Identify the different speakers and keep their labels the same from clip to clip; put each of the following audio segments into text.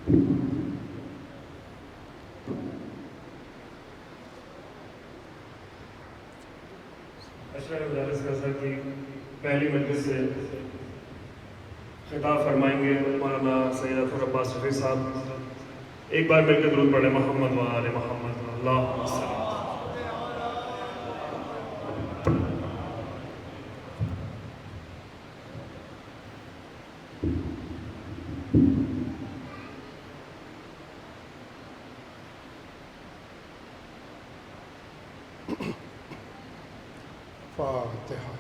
Speaker 1: اشرا نے گزارش کا سر کہ پہلی مجلس سے خطاب فرمائیں گے مولانا سید ظفر عباس شفیع صاحب. ایک بار مل کے درود پڑھیں محمد و آل محمد اللہم صلی.
Speaker 2: فاتحہ.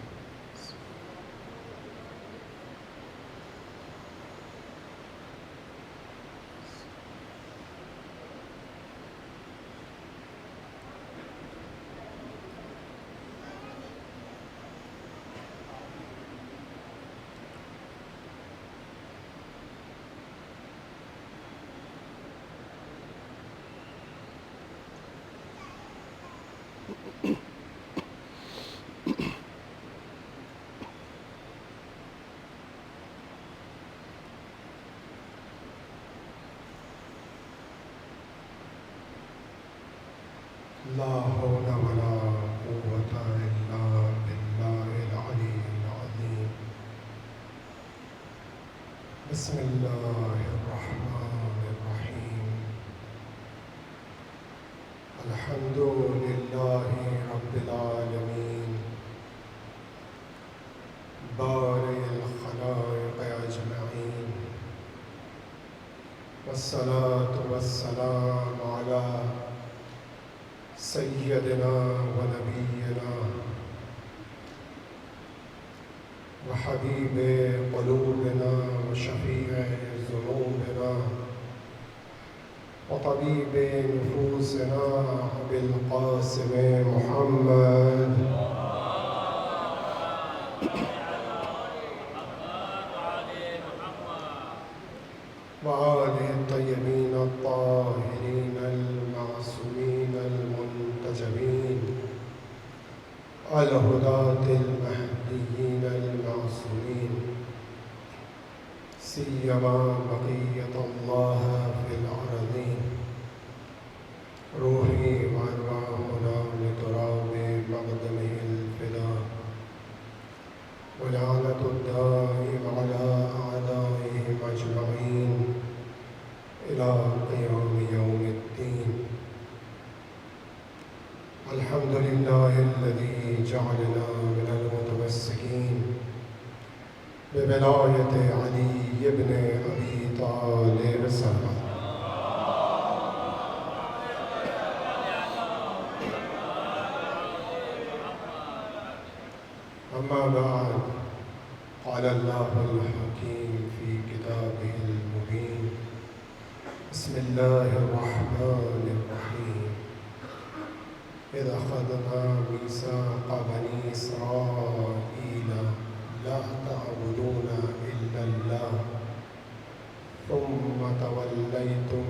Speaker 2: لا حول ولا قوة إلا بالله العلي العظيم. بسم الله الرحمن الرحيم. الحمد لله رب العالمين بارئ الخلائق أجمعين، والصلاة والسلام على سيدنا ونبينا وحبيب قلوبنا وشفيع ذنوبنا وطبيب نفوسنا أبي القاسم محمد وآله الطيبين الطاهرين المعصومين المنتجبين الهداة المهديين المعصومين، سيما بقية الله في الأرضين. روحي وأرواحنا لتراب مقدمه الفداء، ولعنة الدائم على أعدائهم أجمعين إلى قيام يوم الدين. الحمد لله الذي جعلنا من المتمسكين بولاية علي بن أبي طالب السلام. أما بعد، قال الله الحكيم في كتابه المبين: بسم الله الرحمن الرحيم. إذ أخذنا ميثاق بني إسرائيل لا تعبدون إلا الله ثم توليتم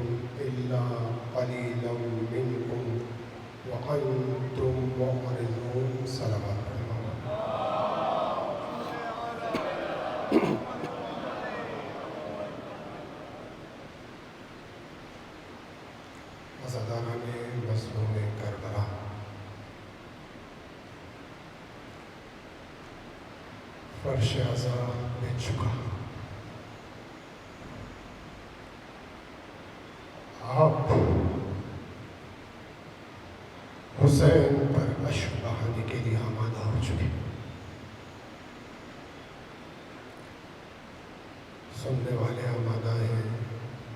Speaker 2: إلا قليلا منكم وأنتم معرضون. صلوات عزاداران مظلوم کربلا، فرش عذاب بچ چکا. آپ حسین پر اشک بہانے کے لیے آمادہ ہو چکے. سننے والے آمادہ ہیں،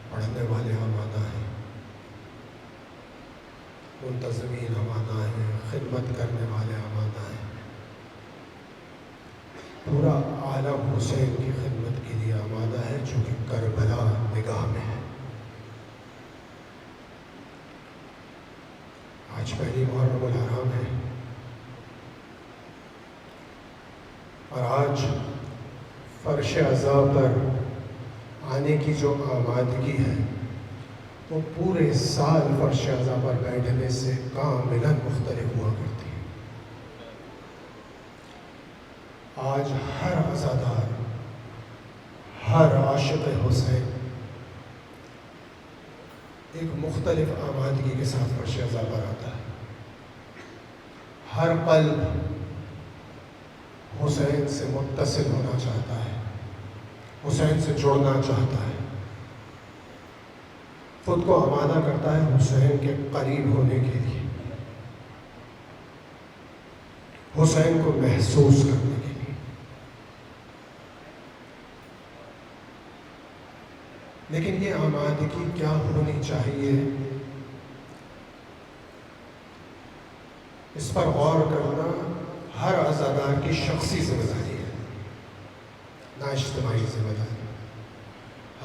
Speaker 2: پڑھنے والے آمادہ ہیں، منتظمین آمادہ ہیں، خدمت کرنے والے آمادہ ہیں. پورا عالم حسین کی خدمت کے لیے آمادہ ہے، جو کہ کربلا نگاہ میں ہے. آج پہلی محرم الحرام ہے، اور آج فرش عزا پر آنے کی جو آمادگی ہے وہ پورے سال فرش عزا پر بیٹھنے سے کاملاً مختلف ہوا کرتی ہے. آج ہر عزادار، ہر عاشق حسین ایک مختلف آمادگی کے ساتھ فرش عزا پر آتا ہے۔ ہر قلب حسین سے متصل ہونا چاہتا ہے، حسین سے جڑنا چاہتا ہے، خود کو آمادہ کرتا ہے حسین کے قریب ہونے کے لیے، حسین کو محسوس کرنے کے لیے۔ لیکن یہ آمادگی کیا ہونی چاہیے، اس پر غور کرنا ہر عزادار کی شخصی ذمہ داری ہے، نہ اجتماعی ذمہ داری۔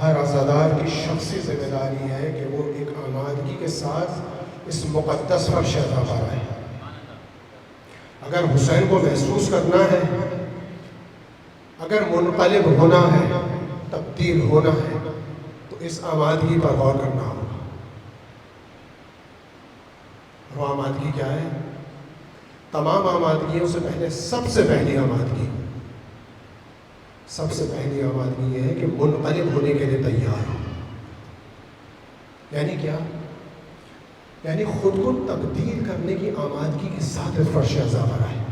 Speaker 2: ہر عزادار کی شخصی ذمہ داری ہے کہ وہ ایک آمادگی کے ساتھ اس مقدس فرش عزا پر آئے۔ اگر حسین کو محسوس کرنا ہے، اگر منقلب ہونا ہے، تبدیل ہونا ہے، تو اس آمادگی پر غور کرنا ہوگا۔ اور وہ آمادگی کیا ہے؟ تمام آمادگیوں سے پہلے سب سے پہلی آمادگی یہ ہے کہ منقلب ہونے کے لیے تیار ہو۔ یعنی کیا؟ یعنی خود کو تبدیل کرنے کی آمادگی کے ساتھ فرش عزا پر آئے۔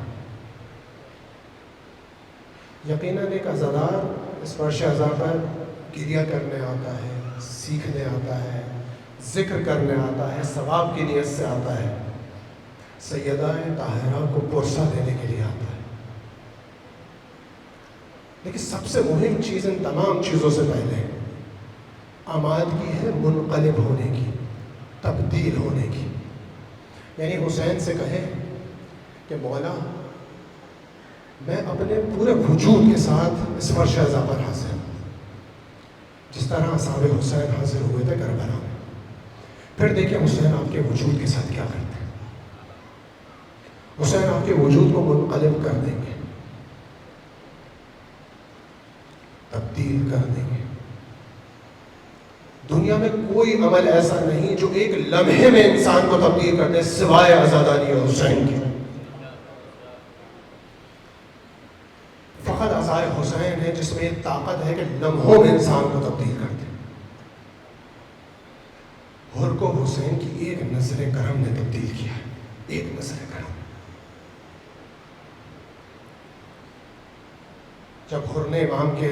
Speaker 2: یقیناً ایک عزادار اس فرش عزا پر گریہ کرنے آتا ہے، سیکھنے آتا ہے، ذکر کرنے آتا ہے، ثواب کی نیت سے آتا ہے، سیدہ طاہرہ کو پرسہ دینے کے لیے آتا ہے۔ لیکن سب سے مہم چیز ان تمام چیزوں سے پہلے آمادگی ہے منقلب ہونے کی، تبدیل ہونے کی۔ یعنی حسین سے کہے کہ مولا میں اپنے پورے وجود کے ساتھ اس فرش عزا پر حاضر ہوں، جس طرح اصحاب حسین حاضر ہوئے تھے کربلا میں۔ پھر دیکھیں حسین آپ کے وجود کے ساتھ کیا کرتے ہیں۔ حسین آپ کے وجود کو منقلب کر دیں گے، تبدیل کر دیں گے۔ دنیا میں کوئی عمل ایسا نہیں جو ایک لمحے میں انسان کو تبدیل کر دے سوائے عزاداری حسین کی۔ فقط عزائے حسین ہے جس میں یہ طاقت ہے کہ لمحوں میں انسان کو تبدیل کر دے۔ حر کو حسین کی ایک نظر کرم نے تبدیل کیا ہے، ایک نظر کرم۔ جب حر نے امام کے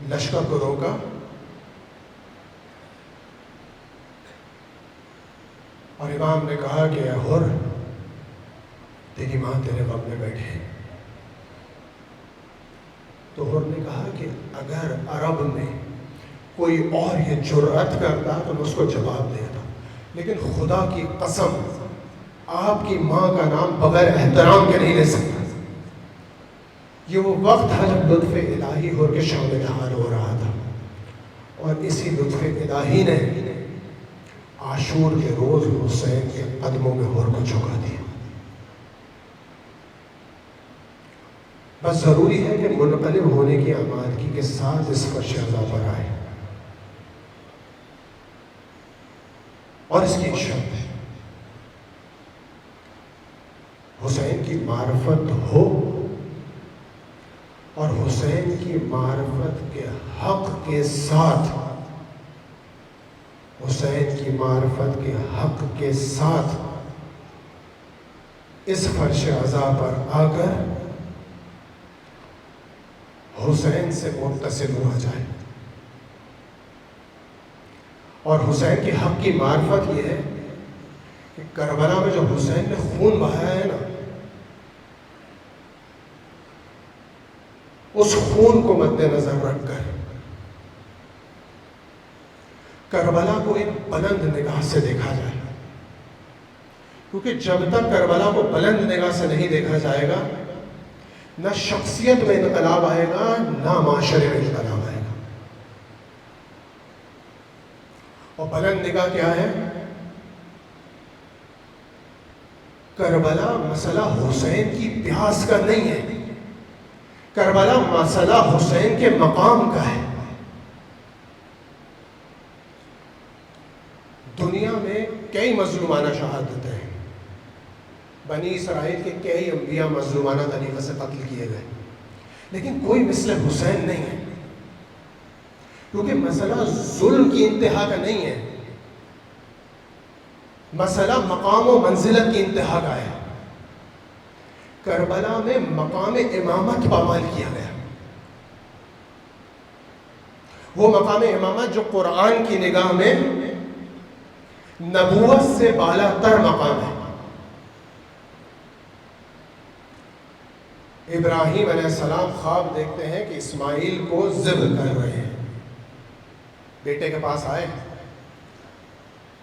Speaker 2: لشکر کو روکا اور امام نے کہا کہ اے حر، تیری ماں تیرے غم میں بیٹھے ہیں، تو حر نے کہا کہ اگر عرب میں کوئی اور یہ جرأت کرتا تو میں اس کو جواب دیتا، لیکن خدا کی قسم آپ کی ماں کا نام بغیر احترام کے نہیں لے سکتا۔ یہ وہ وقت تھا جب لطف الہی حر کے شامل حال ہو رہا تھا، اور اسی لطف الہی نے عاشور کے روز حسین کے قدموں میں حر کو جھکا دیا۔ بس ضروری ہے کہ منقلب ہونے کی آمادگی کے ساتھ اس فرش عزا پر آئے، اور اس کی ایک شرط ہے، حسین کی معرفت ہو، اور حسین کی معرفت کے حق کے ساتھ، حسین کی معرفت کے حق کے ساتھ اس فرش عزا پر آ کر حسین سے متصل ہوا جائے۔ اور حسین کے حق کی معرفت یہ ہے کہ کربلا میں جو حسین نے خون بہایا ہے نا، اس خون کو مد نظر رکھ کر کربلا کو ایک بلند نگاہ سے دیکھا جائے، کیونکہ جب تک کربلا کو بلند نگاہ سے نہیں دیکھا جائے گا، نہ شخصیت میں انقلاب آئے گا، نہ معاشرے میں انقلاب آئے گا۔ اور بلند نگاہ کیا ہے؟ کربلا مسئلہ حسین کی پیاس کا نہیں ہے، کربلا مسئلہ حسین کے مقام کا ہے۔ دنیا میں کئی مظلومانہ شہادتیں ہیں، بنی اسرائیل کے کئی انبیاء مظلومانہ طریقے سے قتل کیے گئے، لیکن کوئی مثل حسین نہیں ہے، کیونکہ مسئلہ ظلم کی انتہا کا نہیں ہے، مسئلہ مقام و منزلت کی انتہا کا ہے. کربلا میں مقام امامت پامال کیا گیا. وہ مقام امامت جو قرآن کی نگاہ میں نبوت سے بالا تر مقام ہے. ابراہیم علیہ السلام خواب دیکھتے ہیں کہ اسماعیل کو ذبح کر رہے ہیں. بیٹے کے پاس آئے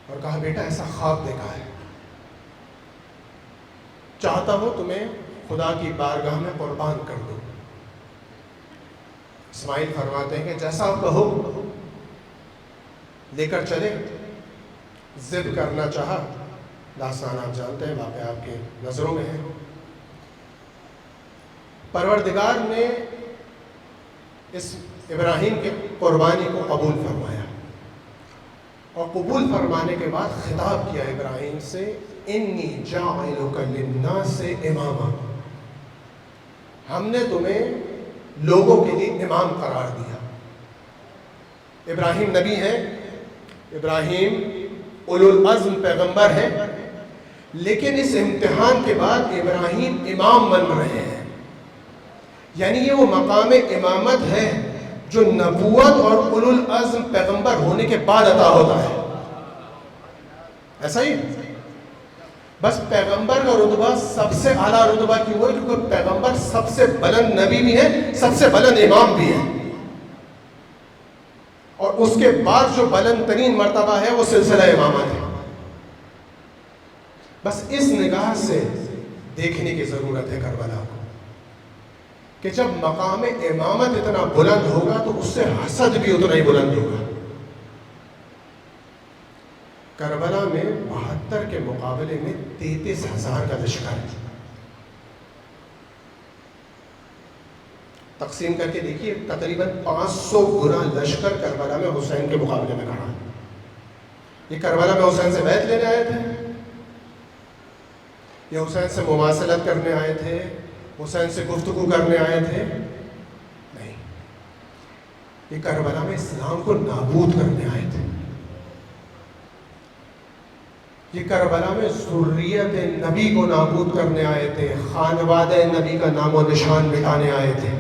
Speaker 2: اور کہا بیٹا ایسا خواب دیکھا ہے, چاہتا ہوں تمہیں خدا کی بارگاہ میں قربان کر دو. اسماعیل فرماتے ہیں کہ جیسا آپ کہو, لے کر چلے. ذبح کرنا چاہا, داستان آپ جانتے ہیں, واقعہ آپ کے نظروں میں ہے. پروردگار نے اس ابراہیم کی قربانی کو قبول فرمایا, اور قبول فرمانے کے بعد خطاب کیا ابراہیم سے, انی جاعلک للناس اماما, ہم نے تمہیں لوگوں کے لیے امام قرار دیا. ابراہیم نبی ہیں, ابراہیم اولو العزم پیغمبر ہیں, لیکن اس امتحان کے بعد ابراہیم امام بن رہے ہیں. یعنی یہ وہ مقام امامت ہے جو نبوت اور اولو العزم پیغمبر ہونے کے بعد عطا ہوتا ہے. ایسا ہی بس پیغمبر کا رتبہ سب سے اعلیٰ رتبہ کیوں ہے؟ کیونکہ پیغمبر سب سے بلند نبی بھی ہے, سب سے بلند امام بھی ہے, اور اس کے بعد جو بلند ترین مرتبہ ہے وہ سلسلہ امامت ہے. بس اس نگاہ سے دیکھنے کی ضرورت ہے کربلا کو, کہ جب مقام امامت اتنا بلند ہوگا تو اس سے حسد بھی اتنا ہی بلند ہوگا. کربلا میں 72 کے مقابلے میں 33,000 کا لشکر ہے. تقسیم کر کے دیکھیے, تقریباً 500 گنا لشکر کربلا میں حسین کے مقابلے میں کھڑا ہے. یہ کربلا میں حسین سے بیعت لینے آئے تھے, یہ حسین سے مماثلت کرنے آئے تھے, حسین سے گفتگو کرنے آئے تھے؟ نہیں, یہ کربلا میں اسلام کو نابود کرنے آئے تھے. یہ کربلا میں ذریت نبی کو نابود کرنے آئے تھے, خانوادہ نبی کا نام و نشان مٹانے آئے تھے.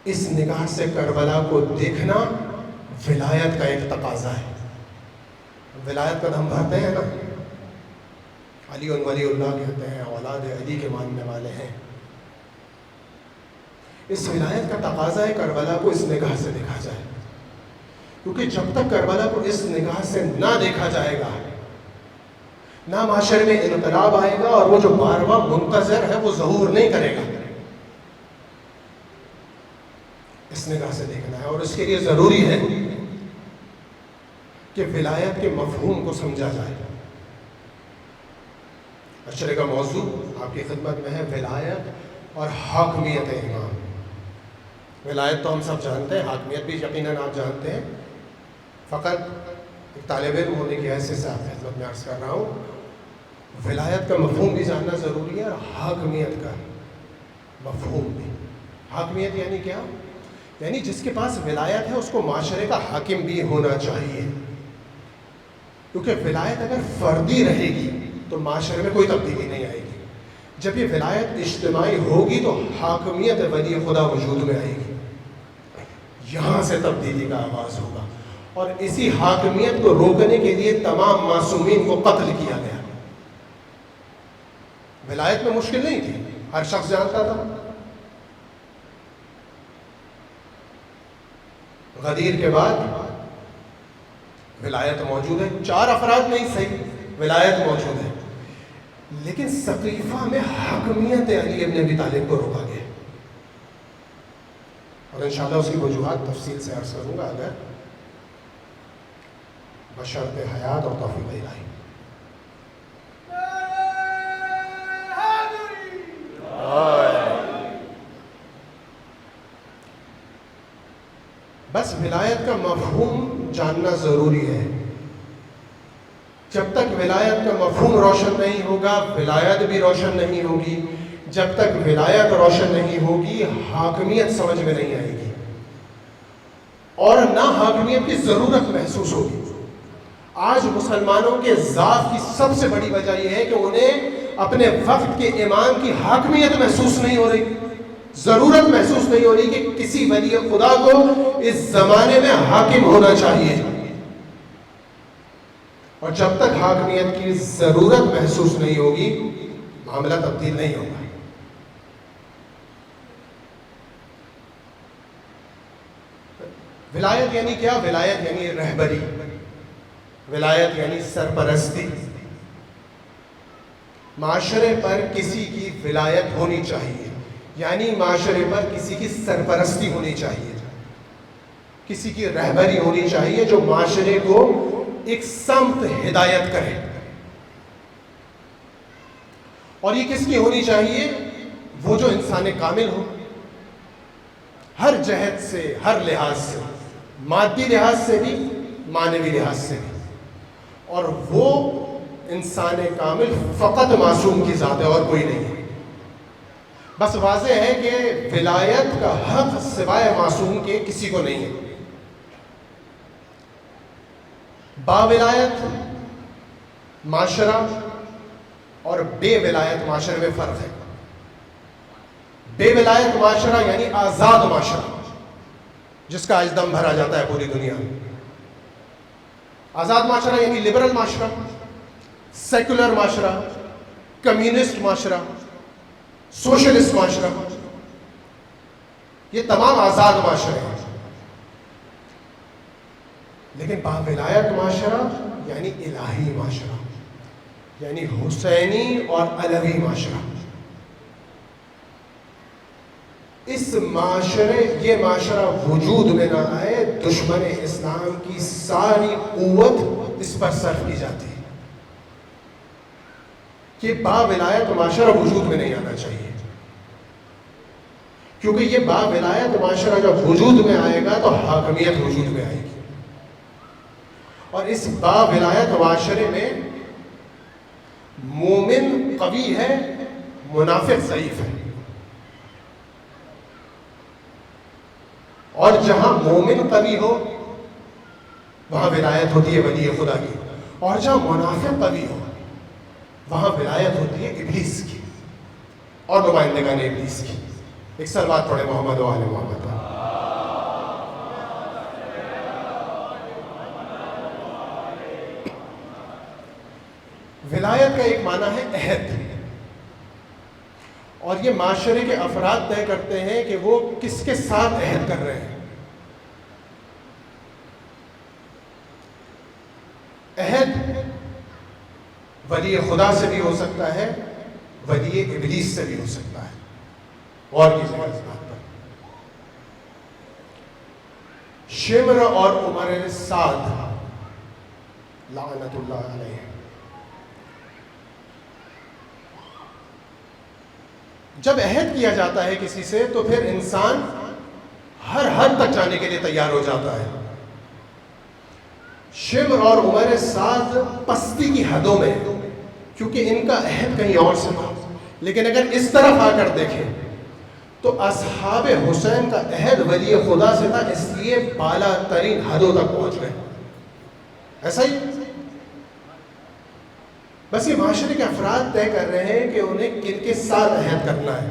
Speaker 2: اس نگاہ سے کربلا کو دیکھنا ولایت کا ایک تقاضا ہے. ولایت کا ہم بھرتے ہیں نا, علی ولی اللہ کہتے ہیں, اولاد علی کے ماننے والے ہیں. اس ولایت کا تقاضا ہے کربلا کو اس نگاہ سے دیکھا جائے, کیونکہ جب تک کربلا کو اس نگاہ سے نہ دیکھا جائے گا, نہ معاشرے میں انقلاب آئے گا, اور وہ جو بارواں منتظر ہے وہ ظہور نہیں کرے گا. اس نگاہ سے دیکھنا ہے, اور اس کے لیے ضروری ہے کہ ولایت کے مفہوم کو سمجھا جائے. اشرے کا موضوع آپ کی خدمت میں ہے, ولایت اور حاکمیت امام. ولایت تو ہم سب جانتے ہیں, حاکمیت بھی یقیناً آپ جانتے ہیں. فقط ایک طالب علم ہونے کی حیثیت سے آپ کی خدمت میں عرض کر رہا ہوں, ولایت کا مفہوم بھی جاننا ضروری ہے, اور حاکمیت کا مفہوم بھی. حاکمیت یعنی کیا؟ یعنی جس کے پاس ولایت ہے اس کو معاشرے کا حاکم بھی ہونا چاہیے, کیونکہ ولایت اگر فردی رہے گی تو معاشرے میں کوئی تبدیلی نہیں آئے گی. جب یہ ولایت اجتماعی ہوگی تو حاکمیت ولی خدا وجود میں آئے گی. یہاں سے تبدیلی کا آغاز ہوگا, اور اسی حاکمیت کو روکنے کے لیے تمام معصومین کو قتل کیا گیا. ولایت میں مشکل نہیں تھی, ہر شخص جانتا تھا. غدیر کے بعد ولایت موجود ہے, 4 افراد نہیں صحیح, ولایت موجود ہے, لیکن سقیفہ میں حاکمیت علی ابن ابی طالب کو روکا گیا. اور انشاءاللہ اس کی وجوہات تفصیل سے عرض کروں گا اگر بشرط حیات اور توفیق الہی. بس ولایت کا مفہوم جاننا ضروری ہے. جب تک ولایت کا مفہوم روشن نہیں ہوگا, ولایت بھی روشن نہیں ہوگی. جب تک ولایت روشن نہیں ہوگی, حاکمیت سمجھ میں نہیں آئے گی. اور نہ حاکمیت کی ضرورت محسوس ہوگی۔ آج مسلمانوں کے ضعف کی سب سے بڑی وجہ یہ ہے کہ انہیں اپنے وقت کے امام کی حاکمیت محسوس نہیں ہو رہی، ضرورت محسوس نہیں ہو رہی کہ کسی ولی خدا کو اس زمانے میں حاکم ہونا چاہیے۔ اور جب تک حاکمیت کی ضرورت محسوس نہیں ہوگی معاملہ تبدیل نہیں ہوگا۔ ولایت یعنی کیا؟ ولایت یعنی رہبری، ولایت یعنی سرپرستی۔ معاشرے پر کسی کی ولایت ہونی چاہیے، یعنی معاشرے پر کسی کی سرپرستی ہونی چاہیے، کسی کی رہبری ہونی چاہیے جو معاشرے کو ایک سمت ہدایت کرے۔ اور یہ کس کی ہونی چاہیے؟ وہ جو انسان کامل ہو، ہر جہت سے، ہر لحاظ سے، مادی لحاظ سے بھی، معنوی لحاظ سے بھی۔ اور وہ انسان کامل فقط معصوم کی ذات ہے اور کوئی نہیں ہے۔ بس واضح ہے کہ ولایت کا حق سوائے معصوم کے کسی کو نہیں ہے۔ باولایت معاشرہ اور بے ولایت معاشرے میں فرق ہے۔ بے ولایت معاشرہ یعنی آزاد معاشرہ، جس کا آج دم بھرا جاتا ہے پوری دنیا میں۔ آزاد معاشرہ یعنی لبرل معاشرہ، سیکولر معاشرہ، کمیونسٹ معاشرہ، سوشلسٹ معاشرہ، یہ تمام آزاد معاشرے ہیں۔ لیکن باولایت معاشرہ یعنی الہی معاشرہ، یعنی حسینی اور علوی معاشرہ۔ یہ معاشرہ وجود میں نہ آئے، دشمن اسلام کی ساری قوت اس پر صرف کی جاتی ہے کہ باولایت معاشرہ وجود میں نہیں آنا چاہیے، کیونکہ یہ باولایت معاشرہ جب وجود میں آئے گا تو حاکمیت وجود میں آئے گی۔ اور اس باولایت معاشرے میں مومن قوی ہے، منافق ضعیف ہے۔ اور جہاں مومن قوی ہو وہاں ولایت ہوتی ہے ولی خدا کی، اور جہاں منافق قوی ہو وہاں ولایت ہوتی ہے ابلیس کی اور نمائندگان ابلیس کی۔ ایک صلوات پڑھے محمد و آل محمد۔ ولایت کا ایک معنی ہے عہد، اور یہ معاشرے کے افراد طے کرتے ہیں کہ وہ کس کے ساتھ عہد کر رہے ہیں۔ عہد ولی خدا سے بھی ہو سکتا ہے، ولی ابلیس سے بھی ہو سکتا ہے۔ اور کسی اس بات پر شمر اور عمر سعد لعنت اللہ علیہ جب عہد کیا جاتا ہے کسی سے تو پھر انسان ہر حد تک جانے کے لیے تیار ہو جاتا ہے۔ شمر اور عمر سعد پستی کی حدوں میں، کیونکہ ان کا عہد کہیں اور سے تھا، لیکن اگر اس طرف آ کر دیکھیں تو اصحاب حسین کا عہد ولی خدا سے تھا، اس لیے بالا ترین حدوں تک پہنچ گئے۔ ایسا ہی بس یہ معاشرے کے افراد طے کر رہے ہیں کہ انہیں کن کے ساتھ عہد کرنا ہے،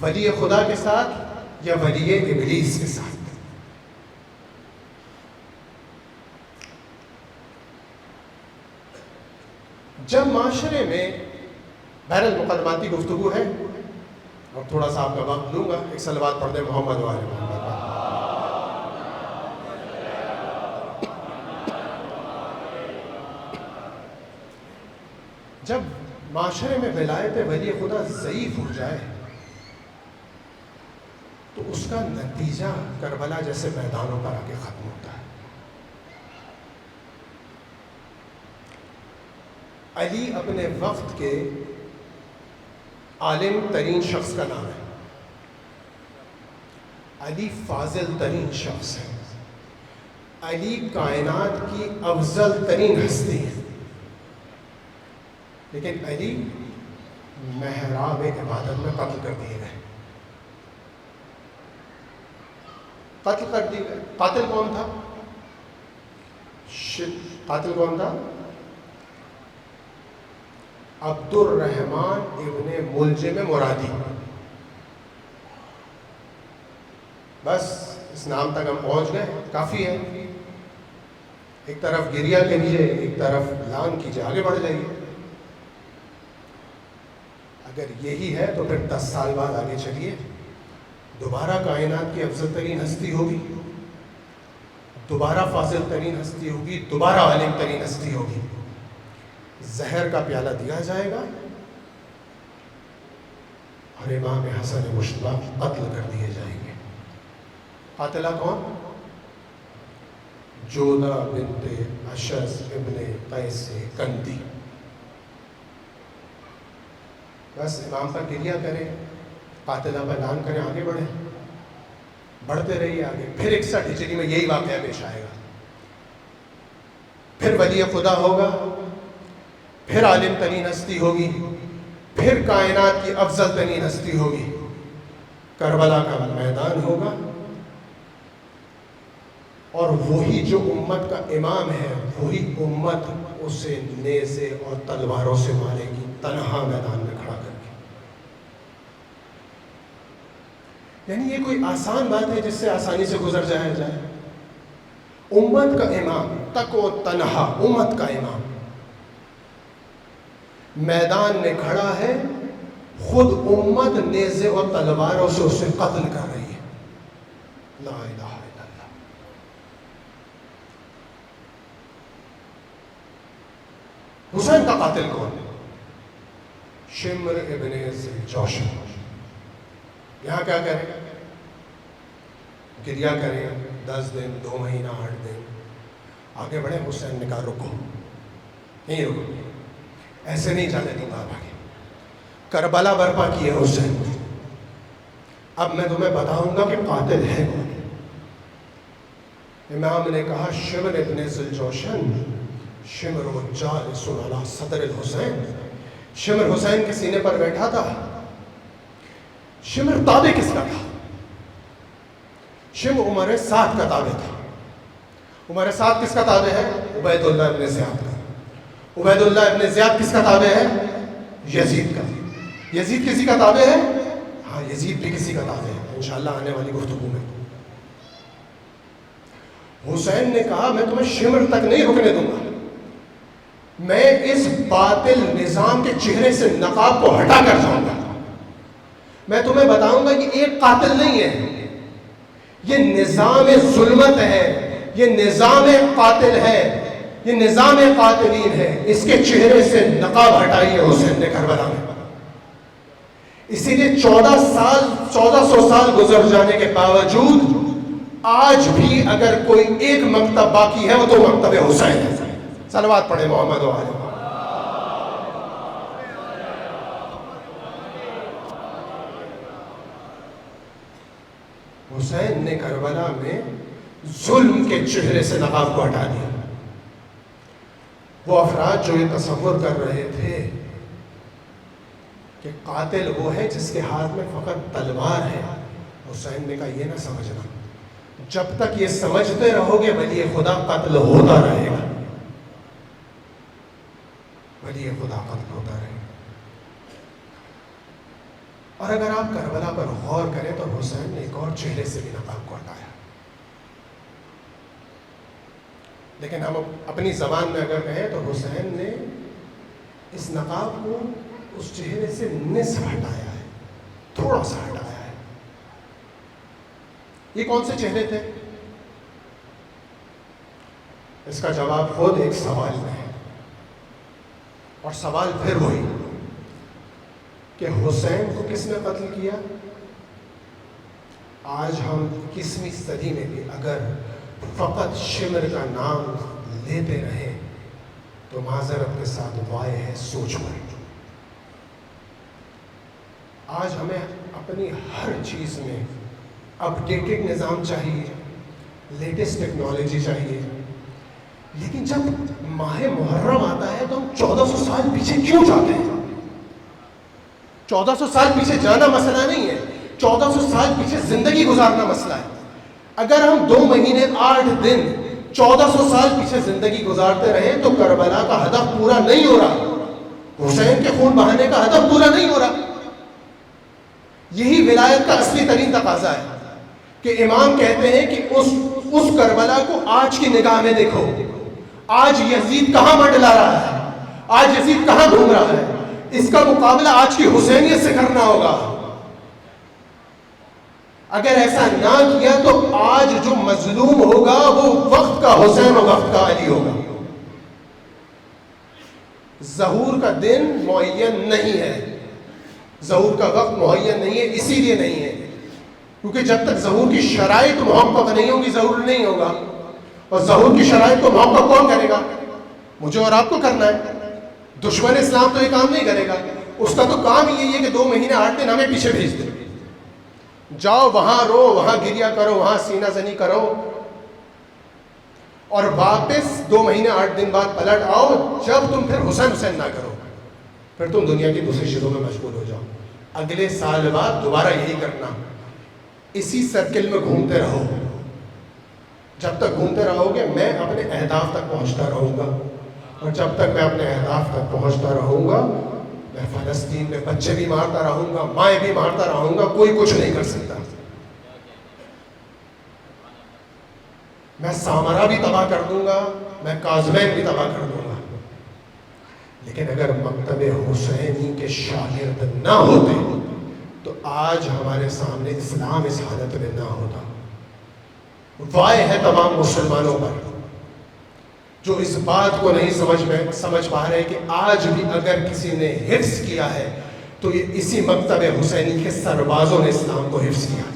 Speaker 2: ولی خدا کے ساتھ یا ولی ابلیس کے ساتھ۔ جب معاشرے میں بہر المقدماتی گفتگو ہے، اور تھوڑا سا آپ کا وقت لوں گا، ایک صلوات پڑھ دیں محمد و آل محمد۔ جب معاشرے میں ولایت ولی خدا ضعیف ہو جائے تو اس کا نتیجہ کربلا جیسے میدانوں پر آ کے ختم ہوتا ہے۔ علی اپنے وقت کے عالم ترین شخص کا نام ہے، علی فاضل ترین شخص ہے، علی کائنات کی افضل ترین ہستی ہے، لیکن علی محراب عبادت میں قتل کر دیے گئے۔ قتل کر دی گئی. قاتل کون تھا؟ قاتل کون تھا؟ عبد الرحمن ابن ملجم مرادی. بس اس نام تک ہم پہنچ گئے، کافی ہے. ایک طرف گریا کیجیے، ایک طرف لان کیجیے، آگے بڑھ جائیے. اگر یہی ہے تو پھر 10 سال بعد آگے چلیے، دوبارہ کائنات کی افضل ترین ہستی ہوگی، دوبارہ فاضل ترین ہستی ہوگی، دوبارہ عالم ترین ہستی ہوگی. زہر کا پیالہ دیا جائے گا اور امام حسن مشتبہ قتل کر دیے جائیں گے. قاتلہ کون؟ جودہ بنت اشعث ابن قیس کندی. بس امام پر گریہ کریں، قاتلہ پر اعلان کریں، آگے بڑھیں، بڑھتے رہیے آگے. پھر 61 ہجری میں یہی واقعہ پیش آئے گا. پھر ولی خدا ہوگا، پھر عالم ترین ہستی ہوگی، پھر کائنات کی افضل ترین ہستی ہوگی. کربلا کا میدان ہوگا اور وہی جو امت کا امام ہے، وہی امت اسے نیزے اور تلواروں سے مارے گی، تنہا میدان میں کھڑا کر کے. یعنی یہ کوئی آسان بات ہے جس سے آسانی سے گزر جایا جائے؟ امت کا امام، تک و تنہا امت کا امام میدان میں کھڑا ہے، خود امت نیزے اور تلواروں سے اسے قتل کر رہی ہے. لا الہ الا اللہ. حسین کا قاتل کون ہے؟ شمر ابن ذوالجوشن. یہاں کیا کریں؟ گریہ کریں 10 دن، 2 مہینہ، 8 دن، آگے بڑھے. حسین نے کہا رکو، نہیں رکو، ایسے نہیں جانے دوں گا آگے. کربلا برپا کی ہے حسین. اب میں تمہیں بتاؤں گا کہ قاتل ہے کون. امام نے کہا شمر ابن ذوالجوشن شمر و جالس علی صدر الحسین. شمر حسین کے سینے پر بیٹھا تھا. شمر تابع کس کا تھا؟ شمر عمر سعد کا تابع تھا. عمر سعد کس کا تابع ہے؟ عبید اللہ ابن زیاد کا. عبید اللہ ابن زیاد کس کا تابع ہے؟ یزید کا. یزید کسی کا تابع ہے؟ ہاں، یزید بھی کسی کا تابع ہے، انشاءاللہ آنے والی گفتگو میں. حسین نے کہا میں تمہیں شمر تک نہیں رکنے دوں گا، میں اس باطل نظام کے چہرے سے نقاب کو ہٹا کر جاؤں گا. میں تمہیں بتاؤں گا کہ ایک قاتل نہیں ہے، یہ نظام ظلمت ہے، یہ نظام قاتل ہے، یہ نظام قاتلین ہے. اس کے چہرے سے نقاب ہٹائیے حسین نے کربلا میں. اسی لیے 1400 سال گزر جانے کے باوجود آج بھی اگر کوئی ایک مکتب باقی ہے وہ تو مکتب حسین ہے. صلوات پڑھے محمد و آلہ. حسین نے کربلا میں ظلم کے چہرے سے نقاب کو ہٹا دیا. وہ افراد جو یہ تصور کر رہے تھے کہ قاتل وہ ہے جس کے ہاتھ میں فقط تلوار ہے، حسین نے کہا یہ نہ سمجھنا، جب تک یہ سمجھتے رہو گے ولی خدا قتل ہوتا رہے گا، ولی خدا قتل ہوتا رہے گا. اور اگر آپ کربلا پر غور کریں تو حسین نے ایک اور چہرے سے بھی نقاب کو ہٹایا. لیکن ہم اپنی زبان میں اگر کہیں تو حسین نے اس نقاب کو اس چہرے سے نصف ہٹایا ہے، تھوڑا سا ہٹایا ہے. یہ کون سے چہرے تھے؟ اس کا جواب خود ایک سوال میں ہے، اور سوال پھر وہی کہ حسین کو کس نے قتل کیا؟ آج ہم 21ویں صدی میں بھی اگر فقط شمر کا نام لیتے رہے تو معذرت کے ساتھ وائے ہے سوچ پر. آج ہمیں اپنی ہر چیز میں اپڈیٹڈ نظام چاہیے، لیٹسٹ ٹیکنالوجی چاہیے، لیکن جب ماہ محرم آتا ہے تو ہم 1400 سال پیچھے کیوں جاتے ہیں؟ 1400 سال پیچھے جانا مسئلہ نہیں ہے، 1400 سال پیچھے زندگی گزارنا مسئلہ ہے. اگر ہم 2 مہینے 8 دن 1400 سال پیچھے زندگی گزارتے رہے تو کربلا کا ہدف پورا نہیں ہو رہا، حسین کے خون بہانے کا ہدف پورا نہیں ہو رہا۔ یہی ولایت کا اصلی ترین تقاضا ہے کہ امام کہتے ہیں کہ اس کربلا کو آج کی نگاہ میں دیکھو، آج یزید کہاں منڈلا رہا ہے، آج یزید کہاں گھوم رہا ہے، اس کا مقابلہ آج کی حسینیت سے کرنا ہوگا۔ اگر ایسا نہ کیا تو آج جو مظلوم ہوگا وہ وقت کا حسین اور وقت کا علی ہوگا۔ ظہور کا دن معین نہیں ہے، ظہور کا وقت معین نہیں ہے، اسی لیے نہیں ہے کیونکہ جب تک ظہور کی شرائط محقق نہیں ہوگی ظہور نہیں ہوگا، اور ظہور کی شرائط کو محقق کون کرے گا؟ مجھے اور آپ کو کرنا ہے۔ دشمن اسلام تو یہ کام نہیں کرے گا، اس کا تو کام یہی ہے کہ 2 مہینے 8 دن ہمیں پیچھے بھیج دے، جاؤ وہاں رو، وہاں گریا کرو، وہاں سینہ زنی کرو، اور واپس 2 مہینے 8 دن بعد پلٹ آؤ جب تم پھر حسین نہ کرو، پھر تم دنیا کی دوسری چیزوں میں مشغول ہو جاؤ۔ اگلے سال بعد دوبارہ یہی کرنا، اسی سرکل میں گھومتے رہو، جب تک گھومتے رہو گے میں اپنے اہداف تک پہنچتا رہوں گا، اور جب تک میں اپنے اہداف تک پہنچتا رہوں گا میں فلسطین میں بچے بھی مارتا رہوں گا، مائیں بھی مارتا رہوں گا، کوئی کچھ نہیں کر سکتا۔ میں سامرا بھی تباہ کر دوں گا، میں کاظمین بھی تباہ کر دوں گا، لیکن اگر مکتب حسینی کے شاگرد نہ ہوتے تو آج ہمارے سامنے اسلام اس حالت میں نہ ہوتا۔ وائے ہے تمام مسلمانوں پر جو اس بات کو نہیں سمجھ پا رہے کہ آج بھی اگر کسی نے حفظ کیا ہے تو یہ اسی مکتب حسینی کے سربازوں نے اسلام کو حفظ کیا۔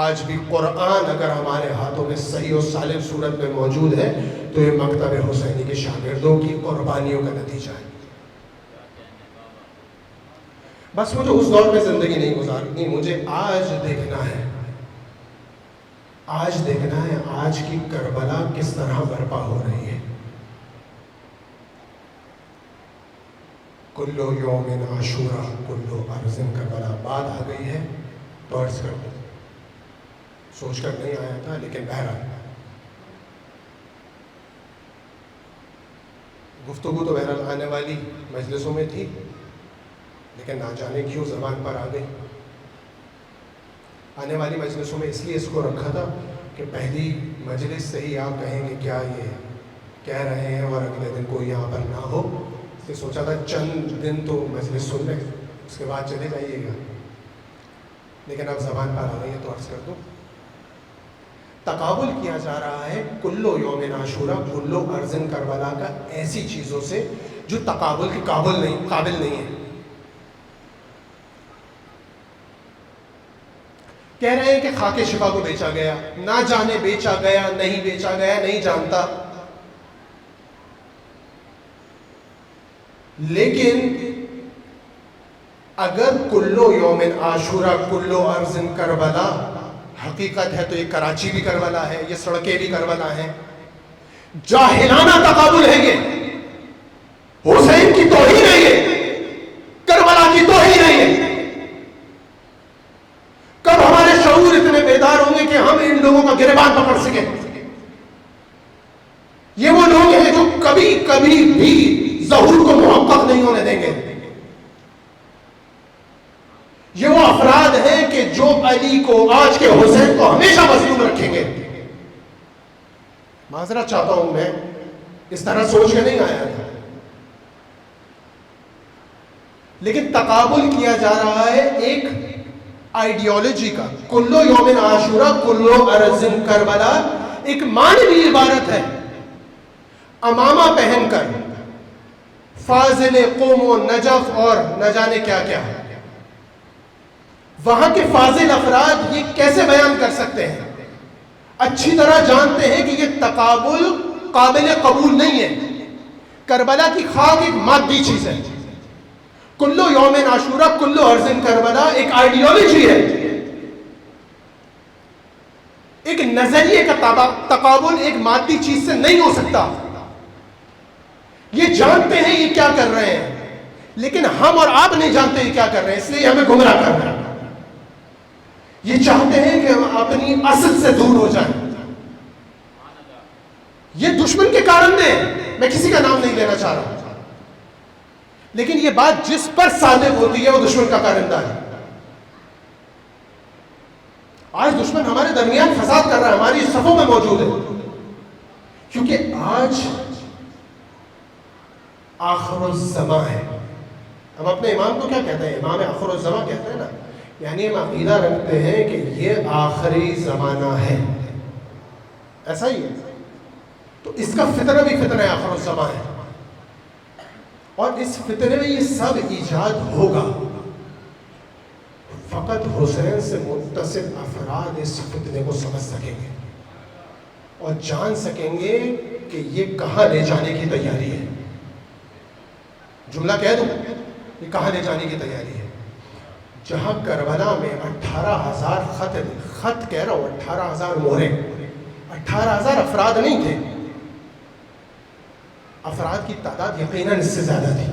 Speaker 2: آج بھی قرآن اگر ہمارے ہاتھوں میں صحیح و سالم صورت میں موجود ہے تو یہ مکتب حسینی کے شاگردوں کی قربانیوں کا نتیجہ ہے۔ بس مجھے اس دور میں زندگی نہیں گزارنی، مجھے آج دیکھنا ہے، آج دیکھنا ہے آج کی کربلا کس طرح برپا ہو رہی ہے۔ کلو یوم عاشورہ کلو ارض کربلا، بات آ گئی ہے تو عرض کر دوں، سوچ کر نہیں آیا تھا لیکن بہرحال گفتگو تو بہرحال آنے والی مجلسوں میں تھی، لیکن نہ جانے کیوں زبان پر آ گئی۔ آنے والی مجلسوں میں اس لیے اس کو رکھا تھا کہ پہلی مجلس سے ہی آپ کہیں گے کیا یہ کہہ رہے ہیں اور اگلے دن کوئی یہاں پر نہ ہو، اس لیے سوچا تھا چند دن تو مجلس سن لیں اس کے بعد چلے جائیے گا، لیکن اب زبان پر آ رہی ہے تو عرض کر دوں۔ تقابل کیا جا رہا ہے کلو یوم عاشورہ کلو ارض کربلا کا ایسی چیزوں سے جو تقابل کے قابل نہیں ہے۔ کہہ رہے ہیں کہ خاک شفا کو بیچا گیا، نہ جانے بیچا گیا نہیں بیچا گیا نہیں جانتا، لیکن اگر کلو یوم عاشورہ کلو ارض کربلا حقیقت ہے تو یہ کراچی بھی کربلا ہے، یہ سڑکیں بھی کربلا ہیں۔ جاہلانہ تقابل ہے یہ، حسین کی توہین ہے یہ، کربلا کی توہین ہے یہ۔ کب ہمارے شعور اتنے بیدار ہوں گے کہ ہم ان لوگوں کا گریبان پکڑ سکیں؟ یہ وہ لوگ ہیں جو کبھی کبھی بھی ظہور کو محقق نہیں ہونے دیں گے۔ یہ وہ افراد ہیں کہ جو علی کو، آج کے حسین کو ہمیشہ مظلوم رکھیں گے۔ معذرت چاہتا ہوں، میں اس طرح سوچ کے نہیں آیا تھا، لیکن تقابل کیا جا رہا ہے ایک آئیڈیالوجی کا۔ کلو یوم عاشورہ کلو ارض کربلا ایک معنوی عبارت ہے۔ امامہ پہن کر فاضل قوم و نجف اور نہ جانے کیا کیا، وہاں کے فاضل افراد یہ کیسے بیان کر سکتے ہیں؟ اچھی طرح جانتے ہیں کہ یہ تقابل قابل قبول نہیں ہے۔ کربلا کی خاک ایک مادی چیز ہے، کلو یوم عاشورہ کلو ارض کربلا ایک آئیڈیالوجی ہے، ایک نظریے کا تقابل ایک مادی چیز سے نہیں ہو سکتا۔ یہ جانتے ہیں یہ کیا کر رہے ہیں، لیکن ہم اور آپ نہیں جانتے یہ کیا کر رہے ہیں، اس لیے ہمیں گمراہ کر رہے ہیں۔ یہ چاہتے ہیں کہ ہم اپنی اصل سے دور ہو جائیں. یہ دشمن کے کارن ہیں، میں کسی کا نام نہیں لینا چاہ رہا، لیکن یہ بات جس پر صادق ہوتی ہے وہ دشمن کا کارندہ ہے. آج دشمن ہمارے درمیان فساد کر رہا ہے، ہماری صفوں میں موجود ہے، کیونکہ آج آخر الزمان ہے. ہم اپنے امام کو کیا کہتے ہیں؟ امام آخر الزمان کہتے ہیں نا، یعنی ہم عقیدہ رکھتے ہیں کہ یہ آخری زمانہ ہے. ایسا ہی ہے. تو اس کا فتنہ بھی فتنہ آخر الزمان ہے، اور اس فتنے میں یہ سب ایجاد ہوگا. فقط حسین سے متصل افراد اس فتنے کو سمجھ سکیں گے اور جان سکیں گے کہ یہ کہاں لے جانے کی تیاری ہے. جملہ کہہ دوں، یہ کہاں لے جانے کی تیاری ہے. جہاں کربلا میں 18,000 خط کہہ رہا ہوں، 18,000 مہریں، 18,000 افراد نہیں تھے. افراد کی تعداد یقیناً اس سے زیادہ تھی.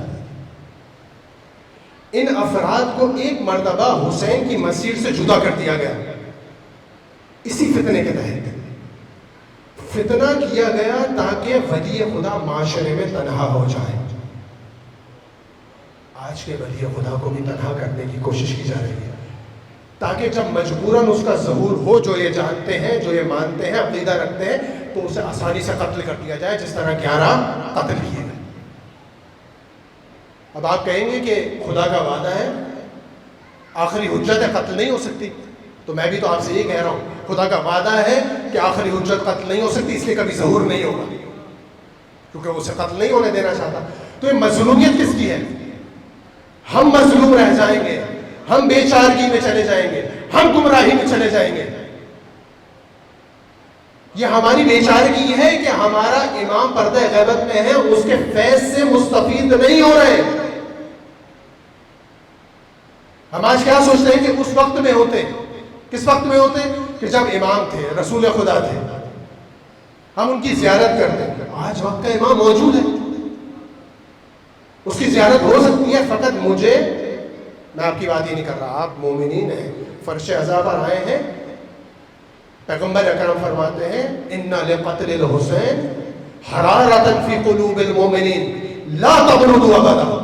Speaker 2: ان افراد کو ایک مرتبہ حسین کی مسیر سے جدا کر دیا گیا. اسی فتنے کے تحت فتنہ کیا گیا تاکہ ولی خدا معاشرے میں تنہا ہو جائے. آج کے ولی خدا کو بھی تنہا کرنے کی کوشش کی جا رہی ہے، تاکہ جب مجبوراً اس کا ظہور ہو، جو یہ جانتے ہیں، جو یہ مانتے ہیں، عقیدہ رکھتے ہیں، تو اسے آسانی سے قتل کر دیا جائے، جس طرح 11 قتل کیے گئے. اب آپ کہیں گے کہ خدا کا وعدہ ہے، آخری حجت ہے، قتل نہیں ہو سکتی. تو میں بھی تو آپ سے یہ کہہ رہا ہوں، خدا کا وعدہ ہے کہ آخری حجت قتل نہیں ہو سکتی، اس لیے کبھی ظہور نہیں ہوگا، کیونکہ وہ اسے قتل نہیں ہونے دینا چاہتا. تو یہ مظلومیت کس کی ہے؟ ہم مظلوم رہ جائیں گے، ہم بے چارگی میں چلے جائیں گے، ہم گمراہی میں چلے جائیں گے. یہ ہماری بے چارگی ہے کہ ہمارا امام پردہ غیبت میں ہے، اس کے فیض سے مستفید نہیں ہو رہے. ہم آج کیا سوچتے ہیں کہ اس وقت میں ہوتے. کس وقت میں ہوتے؟ کہ جب امام تھے، رسول خدا تھے، ہم ان کی زیارت کرتے ہیں. آج وقت کا امام موجود ہے، اس کی زیارت ہو سکتی ہے. فقط میں آپ کی بات ہی نہیں کر رہا، آپ مومنین ہیں، فرش عزا پر آئے ہیں. پیغمبر اکرم فرماتے ہیں اِنَّ لِقَتْلِ الْحُسَيْنِ حَرَارَةً فِي قُلُوبِ الْمُؤْمِنِينَ لَا تَبْرُدُ أَبَدًا.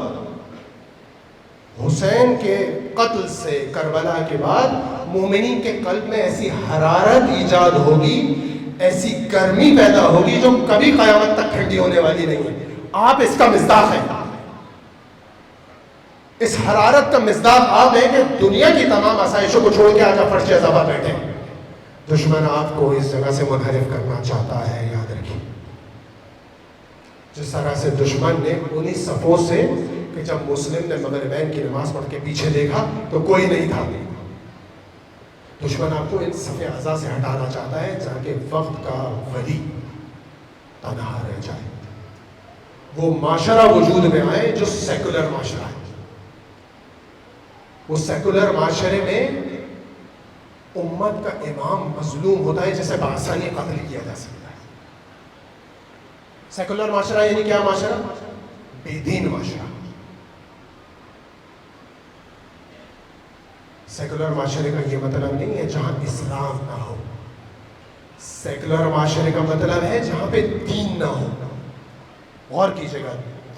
Speaker 2: حسین کے قتل سے کربلا کے بعد مومنین کے قلب میں ایسی حرارت ایجاد ہوگی، ایسی گرمی پیدا ہوگی جو کبھی قیامت تک ٹھنڈی ہونے والی نہیں ہے. آپ اس کا مصداق ہیں. اس حرارت کا مصداق آپ ہیں کہ دنیا کی تمام آسائشوں کو چھوڑ کے آج آپ فرش عذاب بیٹھے. دشمن آپ کو اس جگہ سے منحرف کرنا چاہتا ہے، یاد رکھیں. جس طرح سے دشمن نے انہی صفوں سے کہ جب مسلم نے مغربین کی نماز پڑھ کے پیچھے دیکھا تو کوئی نہیں تھا، دشمن آپ کو ان صف اعضاء سے ہٹانا چاہتا ہے تاکہ وقت کا ولی تنہا رہ جائے، وہ معاشرہ وجود میں آئے جو سیکولر معاشرہ ہے. وہ سیکولر معاشرے میں امت کا امام مظلوم ہوتا ہے جسے بآسانی قتل کیا جا سکتا ہے. سیکولر معاشرہ یعنی کیا معاشرہ؟ بے دین معاشرہ. سیکولر معاشرے کا یہ مطلب نہیں ہے جہاں اسلام نہ ہو. سیکولر معاشرے کا مطلب ہے جہاں پہ دین نہ ہو. غور کیجیے گا،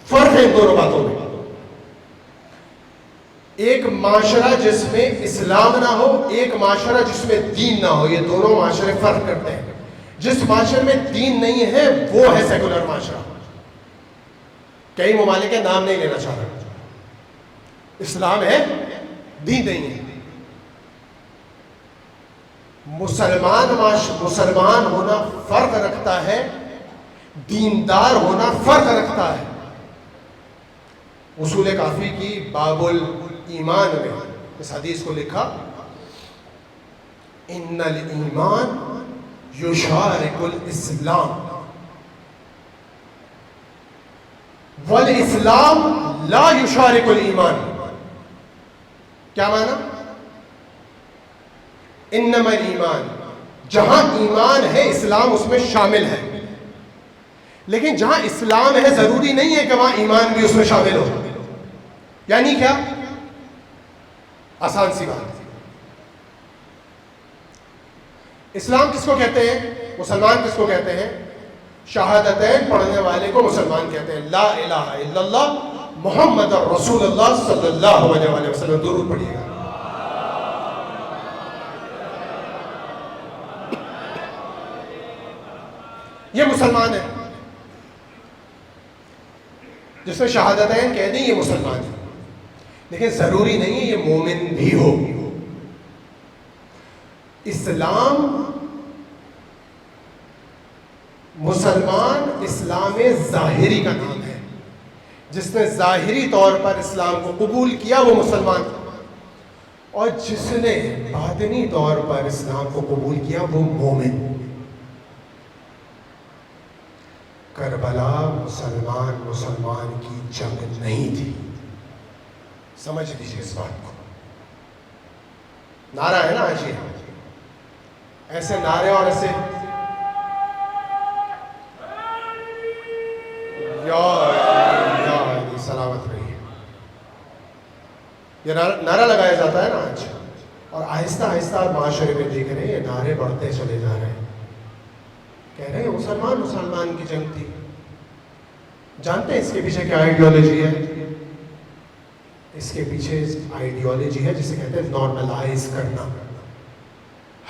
Speaker 2: فرق ہے ان دونوں باتوں میں. ایک معاشرہ جس میں اسلام نہ ہو، ایک معاشرہ جس میں دین نہ ہو، یہ دونوں معاشرے فرق کرتے ہیں. جس معاشرے میں دین نہیں ہے وہ ہے سیکولر معاشرہ. کئی ممالک کے نام نہیں لینا چاہ رہا، اسلام ہے، دین نہیں ہے. مسلمان ہونا فرق رکھتا ہے، دیندار ہونا فرق رکھتا ہے. اصول کافی کی باب الایمان میں اس حدیث کو لکھا، ان الایمان یشارک الاسلام والاسلام لا یشارک الایمان. کیا معنی؟ انما الایمان، جہاں ایمان ہے اسلام اس میں شامل ہے، لیکن جہاں اسلام ہے ضروری نہیں ہے کہ وہاں ایمان بھی اس میں شامل ہو. یعنی کیا؟ آسان سی بات. اسلام کس کو کہتے ہیں؟ مسلمان کس کو کہتے ہیں؟ شہادتین پڑھنے والے کو مسلمان کہتے ہیں. لا الہ الا اللہ محمد رسول اللہ صلی اللہ علیہ وسلم. درود پڑھیے گا. یہ مسلمان ہے. جس نے شہادتین کہہ دی یہ مسلمان ہے. لیکن ضروری نہیں ہے یہ مومن بھی ہو. اسلام مسلمان اسلام ظاہری کا نام ہے. جس نے ظاہری طور پر اسلام کو قبول کیا وہ مسلمان، اور جس نے باطنی طور پر اسلام کو قبول کیا وہ مومن. کربلا مسلمان کی جنگ نہیں تھی. سمجھ لیجیے اس بات کو. نعرہ ہے نا آج یہ ایسے نعرے اور ایسے یا سلامت رہی ہے یہ نعرہ لگایا جاتا ہے نا آج. اور آہستہ آہستہ آپ معاشرے میں دیکھ رہے ہیں یہ نعرے بڑھتے چلے جا رہے ہیں. کہہ رہے ہیں مسلمان کی جنگ تھی. جانتے ہیں اس کے پیچھے کیا آئیڈیالوجی ہے؟ اس کے پیچھے آئیڈیالوجی ہے جسے کہتے ہیں نارملائز کرنا.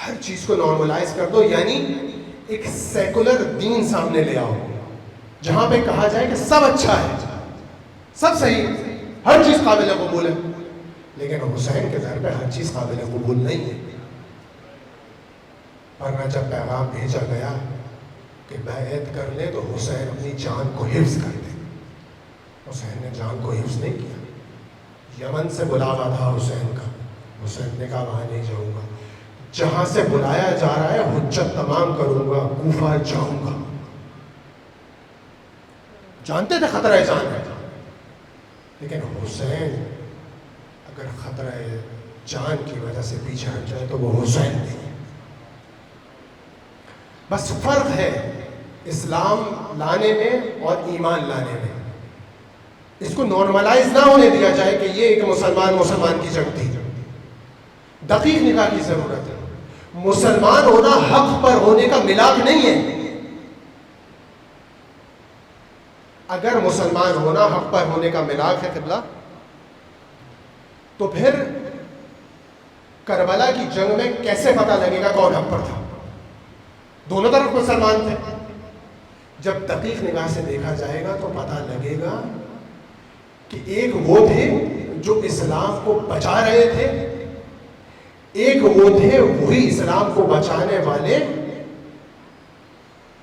Speaker 2: ہر چیز کو نارملائز کر دو، یعنی ایک سیکولر دین سامنے لے آؤ جہاں پہ کہا جائے کہ سب اچھا ہے، سب صحیح ہے، ہر چیز قابل قبول ہے. لیکن حسین کے در پہ ہر چیز قابل قبول نہیں ہے. ورنہ جب پیغام بھیجا گیا کہ بیعت کر لے تو حسین اپنی جان کو حفظ کر دے. حسین نے جان کو حفظ نہیں کیا. یمن سے بلاوا تھا حسین کا. حسین نے کہا وہاں نہیں جاؤں گا. جہاں سے بلایا جا رہا ہے حجت تمام کروں گا، کوفہ جاؤں گا. جانتے تھے خطرہ جان ہے، لیکن حسین اگر خطرہ جان کی وجہ سے پیچھے ہٹ جائے تو وہ حسین نہیں. بس فرق ہے اسلام لانے میں اور ایمان لانے میں. اس کو نارملائز نہ ہونے دیا جائے کہ یہ ایک مسلمان کی جنگ تھی. دقیق نکاح کی ضرورت ہے. مسلمان ہونا حق پر ہونے کا ملاک نہیں ہے. اگر مسلمان ہونا حق پر ہونے کا ملاک ہے قبلہ، تو پھر کربلا کی جنگ میں کیسے پتہ لگے گا کون حق پر تھا؟ دونوں طرف مسلمان تھے. جب دقیق نگاہ سے دیکھا جائے گا تو پتہ لگے گا کہ ایک وہ تھے جو اسلام کو بچا رہے تھے، ایک وہ تھے وہی اسلام کو بچانے والے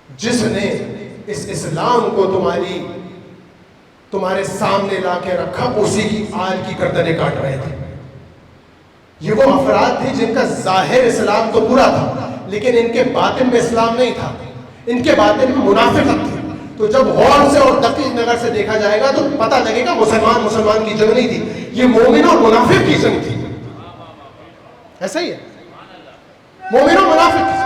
Speaker 2: جس نے اس اسلام کو تمہارے سامنے لا کے رکھا، اسی کی آل کی گردنیں کاٹ رہے تھے. یہ وہ افراد تھے جن کا ظاہر اسلام تو پورا تھا لیکن ان کے باطن میں اسلام نہیں تھا. ان کے باطن میں منافقت تھی. تو جب غور سے اور دقیق نظر سے دیکھا جائے گا تو پتہ لگے گا مسلمان کی جنگ نہیں تھی، یہ مومن اور منافق کی جنگ تھی. ایسا ہی ہے، مومن اور منافق کی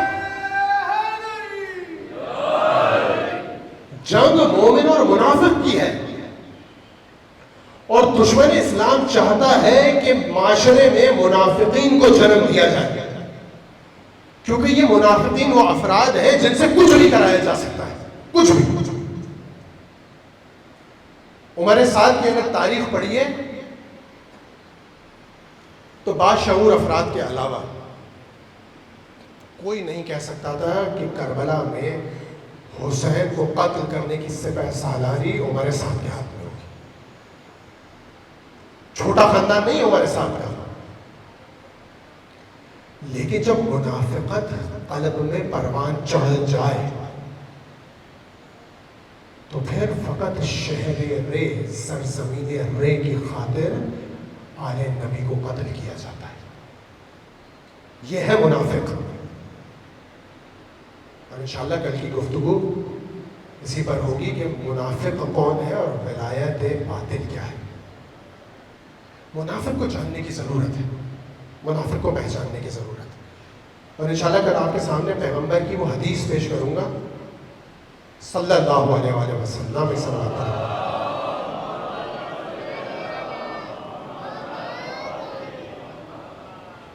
Speaker 2: جنگ مومن اور منافق کی ہے. اور دشمن اسلام چاہتا ہے کہ معاشرے میں منافقین کو جنم دیا جائے، کیونکہ یہ منافقین وہ افراد ہیں جن سے کچھ بھی کرایا جا سکتا ہے، کچھ بھی. عمر سعد کی اگر تاریخ پڑھیے تو باشعور افراد کے علاوہ کوئی نہیں کہہ سکتا تھا کہ کربلا میں حسین کو قتل کرنے کی سپہ سالاری عمر سعد کے ہاتھ میں ہوگی. چھوٹا خاندان نہیں عمر سعد کا. لیکن جب منافقت قلب میں پروان چڑھ جائے تو پھر فقط شہر رے، سرزمین رے کی خاطر آل نبی کو قتل کیا جاتا ہے. یہ ہے منافق. اور انشاءاللہ کل کی گفتگو اسی پر ہوگی کہ منافق کون ہے اور ولایت باطل کیا ہے. منافق کو جاننے کی ضرورت ہے، منافق کو پہچاننے کی ضرورت ہے. اور انشاءاللہ کل آپ کے سامنے پیغمبر کی وہ حدیث پیش کروں گا صلی اللہ علیہ وآلہ وسلم.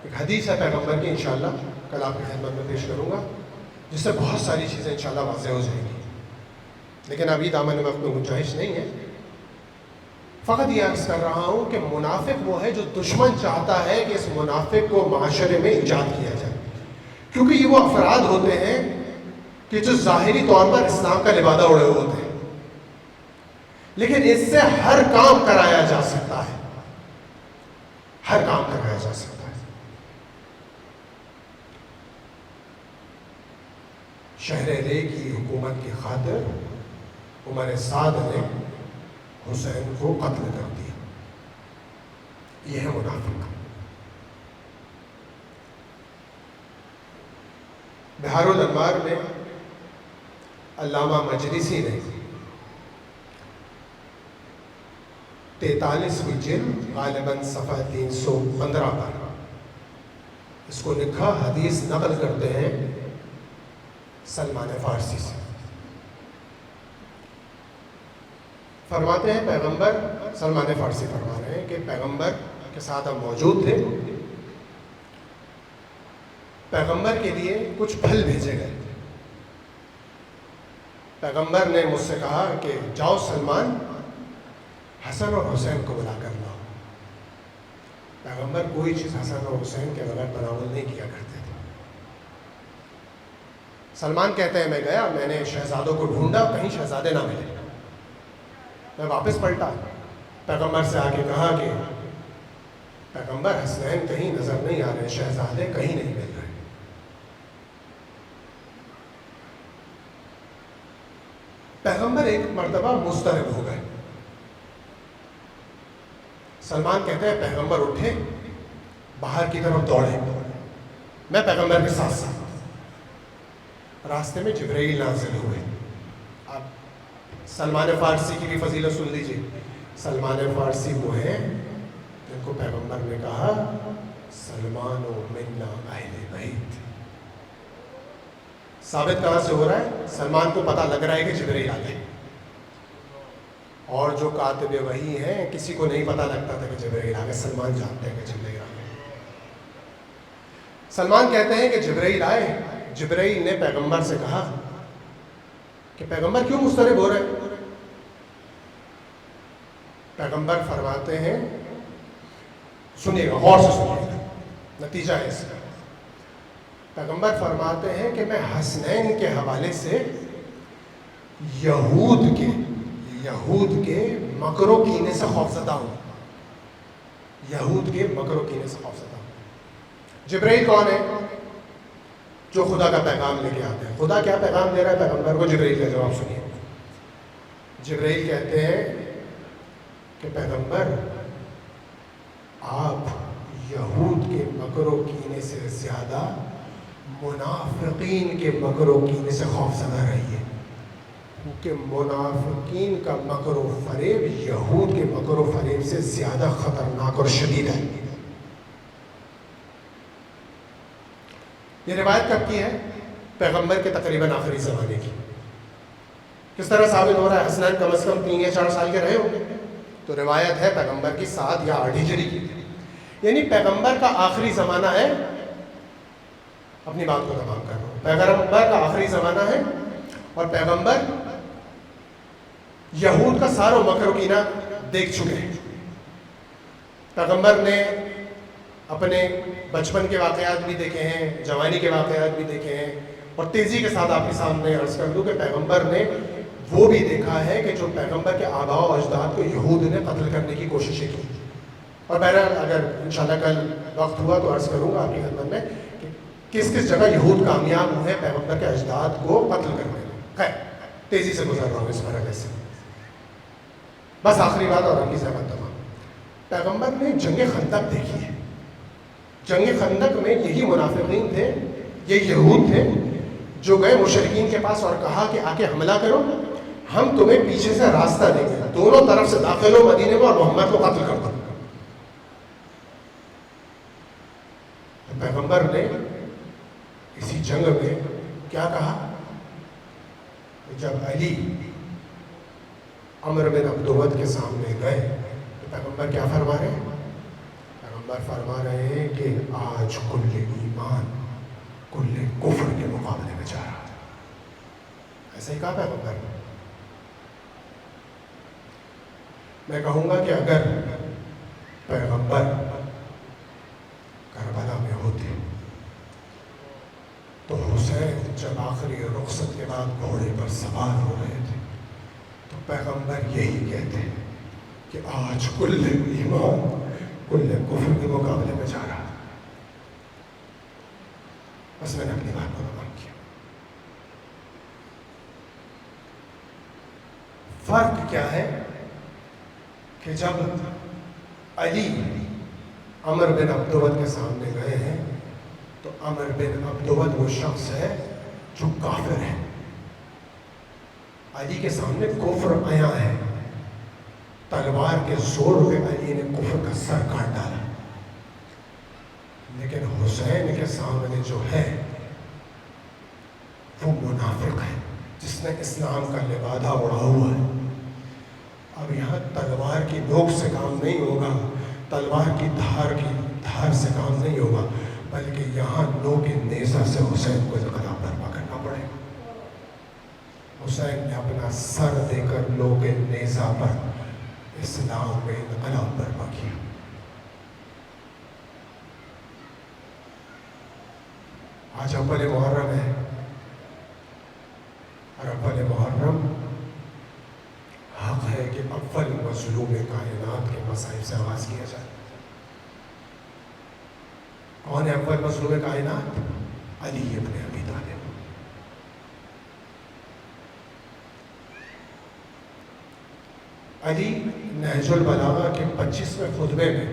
Speaker 2: ایک حدیث ہے پیغمبر کی، انشاءاللہ کل آپ کی خدمت میں پیش کروں گا، جس سے بہت ساری چیزیں انشاءاللہ واضح ہو جائیں گی، لیکن ابھی دامن وقت میں گنجائش نہیں ہے۔ فقط یہ عرض کر رہا ہوں کہ منافق وہ ہے جو دشمن چاہتا ہے کہ اس منافق کو معاشرے میں ایجاد کیا جائے، کیونکہ یہ وہ افراد ہوتے ہیں کہ جو ظاہری طور پر اسلام کا لبادہ اڑے ہوئے ہوتے ہیں، لیکن اس سے ہر کام کرایا جا سکتا ہے، ہر کام کرایا جا سکتا ہے۔ شہر رے کی حکومت کی خاطر عمر سعد نے حسین کو قتل کر دیا، یہ ہے منافق۔ بہار الانوار میں علامہ مجلسی نے 43ویں جلد غالباً صفحہ 315 پر اس کو لکھا، حدیث نقل کرتے ہیں سلمان فارسی سے۔ فرماتے ہیں پیغمبر، سلمان فارسی فرما رہے ہیں کہ پیغمبر کے ساتھ ہم موجود تھے، پیغمبر کے لیے کچھ پھل بھیجے گئے۔ پیغمبر نے مجھ سے کہا کہ جاؤ سلمان، حسن اور حسین کو بلا کر لاؤ۔ پیغمبر کوئی چیز حسن اور حسین کے بغیر تناول نہیں کیا کرتے تھے۔ سلمان کہتے ہیں میں گیا، میں نے شہزادوں کو ڈھونڈا، کہیں شہزادے نہ ملے۔ میں واپس پلٹا، پیغمبر سے آ کے کہا کہ پیغمبر حسنین کہیں نظر نہیں آ رہے، شہزادے کہیں نہیں مل رہے۔ پیغمبر ایک مرتبہ مضطرب ہو گئے۔ سلمان کہتے ہیں پیغمبر اٹھے، باہر کی طرف دوڑے، میں پیغمبر کے ساتھ ساتھ۔ راستے میں جبرائیل نازل ہوئے۔ آپ سلمان فارسی کی بھی فضیلت سن لیجیے۔ سلمان فارسی وہ ہیں جن کو پیغمبر نے کہا سلمان و منا اہل بیت۔ ثابت کہاں سے ہو رہا ہے؟ سلمان کو پتہ لگ رہا ہے کہ جبرائیل آ گئے، اور جو کاتب وحی ہیں کسی کو نہیں پتہ لگتا تھا کہ جبرائیل آ گئے، سلمان جانتے ہیں کہ جبرائیل آ گئے۔ سلمان کہتے ہیں کہ جبرائیل آئے، جبرائیل نے پیغمبر سے کہا کہ پیغمبر کیوں مضطرب ہو رہے ہیں؟ پیغمبر فرماتے ہیں، سنیے گا غور سے سنیے گا، نتیجہ ہے اس کا۔ پیغمبر فرماتے ہیں کہ میں حسنین کے حوالے سے یہود کے مکر و کینے سے خوفزدہ ہوں، یہود کے مکر و کینے سے خوفزدہ ہوں۔ جبرائیل کون ہے؟ جو خدا کا پیغام لے کے آتے ہیں۔ خدا کیا پیغام دے رہا ہے پیغمبر کو؟ جبرائیل کا جواب سنیے۔ جبرائیل کہتے ہیں کہ پیغمبر آپ یہود کے مکر و کینے سے زیادہ منافقین کے مکر و کینے سے خوفزدہ رہیے، کیونکہ منافقین کا مکر و فریب یہود کے مکر و فریب سے زیادہ خطرناک اور شدید ہے۔ یہ روایت کب کی ہے؟ پیغمبر کے تقریباً آخری زمانے کی۔ کس طرح ثابت ہو رہا ہے؟ حسنین کم از کم 3 یا 4 سال کے رہے ہوں گے، تو روایت ہے پیغمبر کی 7 یا 8 ہجری کی، یعنی پیغمبر کا آخری زمانہ ہے۔ اپنی بات کو تمام کر رہا ہوں، پیغمبر کا آخری زمانہ ہے، اور پیغمبر یہود کا سارا مکر و کینہ دیکھ چکے ہیں۔ پیغمبر نے اپنے بچپن کے واقعات بھی دیکھے ہیں، جوانی کے واقعات بھی دیکھے ہیں، اور تیزی کے ساتھ آپ کے سامنے عرض کر دوں کہ پیغمبر نے وہ بھی دیکھا ہے کہ جو پیغمبر کے آباء و اجداد کو یہود نے قتل کرنے کی کوششیں کی۔ اور بہرحال اگر انشاءاللہ کل وقت ہوا تو عرض کروں گا آپ کی خدمت میں کہ کس کس جگہ یہود کامیاب ہوئے پیغمبر کے اجداد کو قتل کرنے میں۔ خیر تیزی سے گزر رہا ہوں اس مرحلے سے، بس آخری بات اور اپنی زحمت تمام۔ پیغمبر نے جنگ خندق دیکھی ہے۔ جنگ خندق میں یہی منافقین تھے، یہ یہود تھے جو گئے مشرکین کے پاس اور کہا کہ آ کے حملہ کرو، ہم تمہیں پیچھے سے راستہ دیں گے، دونوں طرف سے داخل ہو مدینے میں اور محمد کو قتل کر دو۔ پیغمبر نے اسی جنگ میں کیا کہا؟ جب علی عمر بن عبد ود کے سامنے گئے تو پیغمبر کیا فرما رہے ہیں؟ پیغمبر فرما رہے ہیں کہ آج کل ایمان کل کفر کے مقابلے میں جا رہا ہے. ایسا ہی کہا پیغمبر نے. میں کہوں گا کہ اگر پیغمبر کربلا میں ہوتے تو حسین جب آخری رخصت کے بعد گھوڑے پر سوار ہو رہے تھے تو پیغمبر یہی کہتے ہیں کہ آج کل ایمان کل کفر کے مقابلے میں جا رہا ہے. بس میں نے اپنی بات کو تمام کیا. فرق کیا ہے کہ جب علی عمر بن عبدود کے سامنے گئے ہیں تو عمر بن عبدود وہ شخص ہے جو کافر ہے. علی کے سامنے کفر عیاں ہے. تلوار کے زور پہ علی نے کفر کا سر کاٹ ڈالا. لیکن حسین کے سامنے جو ہے وہ منافق ہے جس نے اسلام کا لبادہ اڑا ہوا ہے. اب یہاں تلوار کی نوک سے کام نہیں ہوگا, تلوار کی دھار سے کام نہیں ہوگا, بلکہ یہاں نوک نیزہ سے حسین کو انقلاب برپا کرنا پڑے گا. حسین نے اپنا سر دے کر لوگ نیزہ پر اسلام میں انقلاب برپا کیا. آج اول محرم ہے اور اول محرم حق ہے کہ اول مظلوم کائنات کے مصائب سے آغاز کیا جائے. کون ہے اول مظلوم کائنات؟ علی ابن ابی طالب. علی نہج البلاغہ کے 25ویں خطبے میں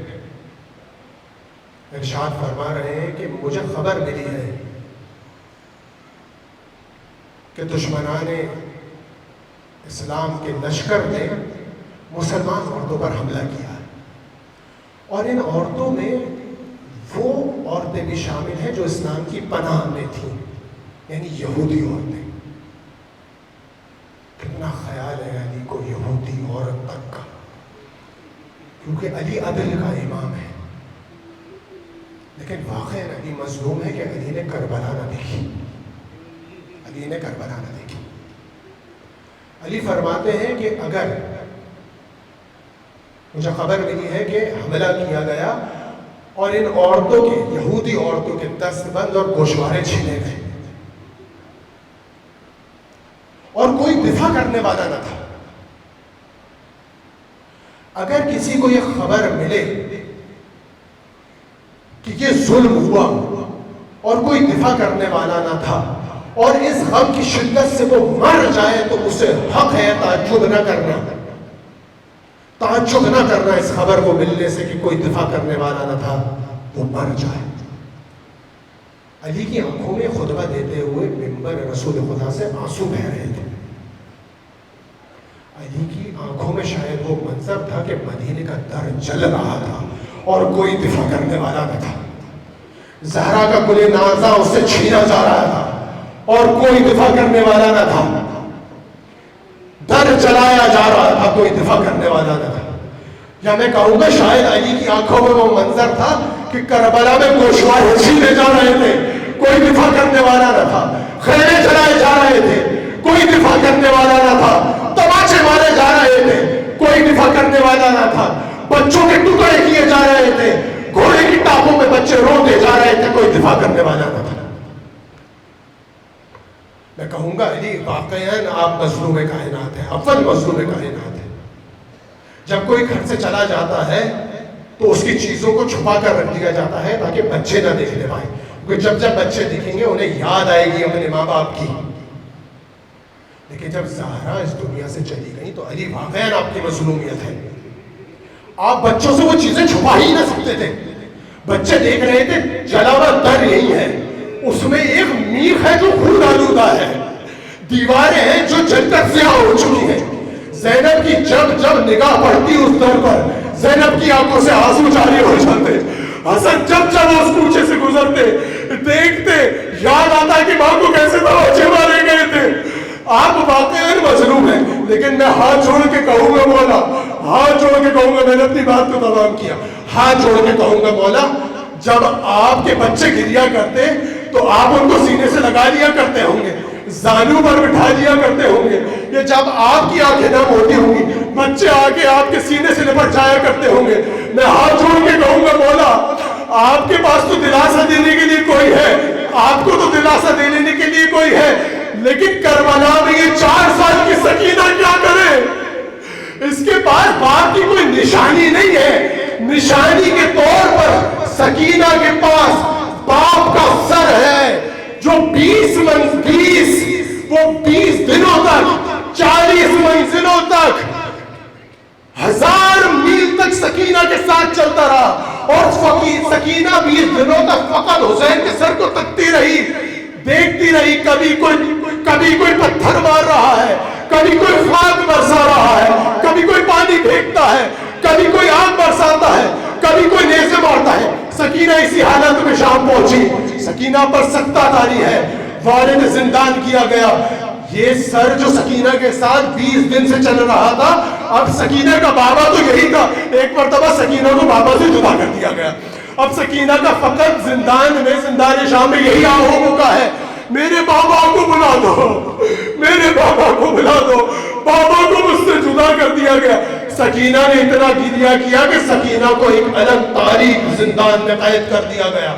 Speaker 2: ارشاد فرما رہے ہیں کہ مجھے خبر ملی ہے کہ دشمنان اسلام کے لشکر نے مسلمان عورتوں پر حملہ کیا ہے, اور ان عورتوں میں وہ عورتیں بھی شامل ہیں جو اسلام کی پناہ میں تھیں, یعنی یہودی عورتیں. کتنا خیال ہے علی کو یہودی عورت تک کا, کیونکہ علی عدل کا امام ہے. لیکن واقعی علی مظلوم ہے کہ علی نے کربلا نہ دیکھی. علی نے کربلا نہ دیکھی. علی فرماتے ہیں کہ اگر مجھے خبر ملی ہے کہ حملہ کیا گیا اور ان عورتوں کے, یہودی عورتوں کے دستبند اور گوشوارے چھینے گئے اور کوئی دفاع کرنے والا نہ تھا. اگر کسی کو یہ خبر ملے کہ یہ ظلم ہوا اور کوئی دفاع کرنے والا نہ تھا اور اس غم کی شدت سے وہ مر جائے تو اسے حق ہے تعجب نہ کرنا, تعجب نہ کرنا اس خبر کو ملنے سے کہ کوئی دفاع کرنے والا نہ تھا, وہ مر جائے. علی کی آنکھوں میں خطبہ دیتے ہوئے منبر رسول خدا سے آنسو بہہ رہے تھے. علی کی آنکھوں میں شاید وہ منظر تھا کہ مدینے کا در جل رہا تھا اور کوئی دفاع کرنے والا نہ تھا. زہرا کا گل نازا اس سے چھینا جا رہا تھا اور کوئی دفاع کرنے والا نہ تھا. در چلایا جا رہا تھا, کوئی دفاع کرنے والا نہ تھا. یا میں کہوں گا شاید علی کی آنکھوں میں وہ منظر تھا کہ کربلا میں گوشوارے چھینے جا رہے تھے, کوئی دفاع کرنے والا نہ تھا. خیمے چلائے جا رہے تھے, کوئی دفاع کرنے والا نہ تھا. تماچے مارے جا رہے تھے, کوئی دفاع کرنے والا نہ تھا. بچوں کے ٹکڑے کیے جا رہے تھے, گھوڑے کی ٹاپوں میں بچے روتے جا رہے تھے, کوئی دفاع کرنے والا نہ تھا. میں کہوں گا علی واقعاً آپ مظلوم کائنات ہیں, اول مظلوم کائنات ہیں. جب کوئی گھر سے چلا جاتا ہے تو اس کی چیزوں کو چھپا کر رکھ دیا جاتا ہے تاکہ بچے نہ دیکھنے پائیں, کیونکہ جب جب بچے دیکھیں گے انہیں یاد آئے گی اپنے ماں باپ کی. لیکن جب زہرا اس دنیا سے چلی گئی تو علی واقعاً آپ کی مظلومیت ہے. آپ بچوں سے وہ چیزیں چھپا ہی نہ سکتے تھے. بچے دیکھ رہے تھے جلا ہوا در یہی ہے, اس میں ایک میخ ہے جو خون آلودہ ہے, دیواریں ہیں جو جل کر سیاہ ہو چکی ہیں. زینب کی جب جب نگاہ پڑتی اس در پر, زینب کی آنکھوں سے آنسو جاری ہو جاتے. حسن جب جب اس کوچے سے گزرتے دیکھتے, یاد آتا کہ ماں کو کیسے تماچے مارے گئے تھے. آپ واقعی مظلوم ہیں, لیکن میں ہاتھ جوڑ کے کہوں گا مولا ہاتھ جوڑ کے کہوں گا، میں نے اپنی بات کو تمام کیا، ہاتھ جوڑ کے کہوں گا مولا جب آپ کے بچے گریا کرتے تو آپ ان کو سینے سے لگا لیا کرتے ہوں گے، زانوں پر بٹھا دیا کرتے ہوں گے، یہ جب آپ کی آنکھیں نم ہوتی ہوں گی بچے آگے آپ کے سینے سے لپٹ جایا کرتے ہوں گے، میں ہاتھ جوڑ کے کہوں گا مولا آپ کے پاس تو دلاسا دینے کے لیے کوئی ہے، آپ کو تو دلاسا دینے کے لیے کوئی ہے، لیکن کربلا میں یہ 4 سال کی سکینہ کیا کرے؟ اس کے پاس باپ کی کوئی نشانی نہیں ہے، نشانی کے طور پر سکینہ کے پاس باپ کا سر ہے جو 20 دنوں تک 40 منزلوں تک 1000 میل تک سکینہ کے ساتھ چلتا رہا، اور سکینہ 20 دنوں تک فقط حسین کے سر کو تکتی رہی، دیکھتی رہی، کبھی کوئی پتھر مار رہا ہے، کبھی کوئی خاک برسا رہا ہے، کبھی کوئی پانی پھینکتا ہے، کبھی کوئی آگ برساتا ہے، کبھی کوئی نیزے مارتا ہے۔ سکینہ اسی حالت میں شام پہنچی، سکینہ پر سختہ تاری ہے، والد زندان کیا گیا۔ یہ سر جو سکینہ کے ساتھ 20 دن سے چل رہا تھا، اب سکینہ کا بابا تو یہی تھا، ایک مرتبہ سکینہ کو بابا سے جدا کر دیا گیا، اب سکینہ کا فقط زندان شام میں یہی آہو کا ہے، میرے بابا کو بلا دو، میرے بابا کو بلا دو، بابا کو مجھ سے جدا کر دیا گیا۔ سکینہ نے اتنا گریہ کیا کہ سکینہ کو ایک الگ تاریخ زندان میں قید کر دیا گیا۔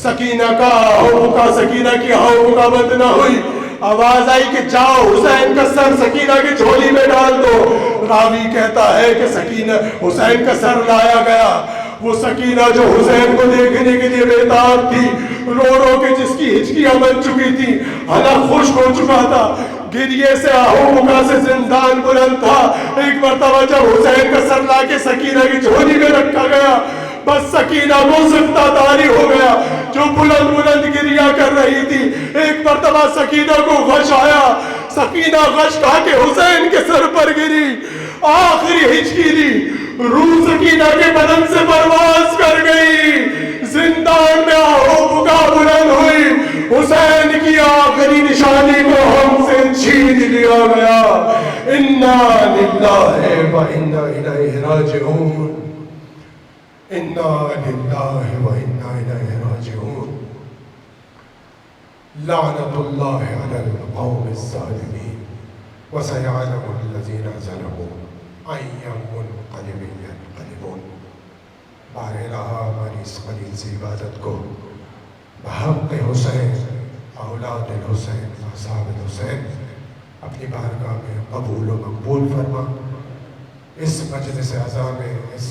Speaker 2: سکینہ کا سکینہ کی آہو کا بند نہ ہوئی، آواز آئی کہ جاؤ حسین کا سر سکینہ کی جھولی میں ڈال دو۔ راوی کہتا ہے کہ حسین کا سر لایا گیا، وہ سکینہ جو حسین کو دیکھنے کے لیے بیتاب تھی، رو رو کے جس کی ہچکیاں بن چکی تھی، حلق خشک ہو چکا تھا، گریے سے آہو بکا سے زندان بلند تھا۔ ایک مرتبہ جب حسین کا سر لا کے سکینہ کی جھولی میں رکھا گیا، بس سکینہ کو سفتہ داری ہو گیا جو بلند گریہ کر رہی تھی۔ ایک مرتبہ سکینہ کو غش آیا، سکینہ غش کھا کے حسین کے سر پر گری، آخری ہچکی دی، روح سکینہ کے بدن سے پرواز کر گئی، زندان میں آہو بکا بلند ہوئی، حسین کی آخری نشانی کو ہم سے چھین لیا گیا۔ انا للہ و انا الیہ راجعون، انا للہ و انا الیہ راجعون، لعنت اللہ علی القوم الظالمین وسیعلم الذین ظلموا ای منقلب ینقلبون۔ بار الہ ہماری اس قلیل سی عبادت کو بحق حسین، اولاد الحسین، اصحاب الحسین اپنی بارگاہ میں قبول و مقبول فرما۔ اس مجلس عزا میں، اس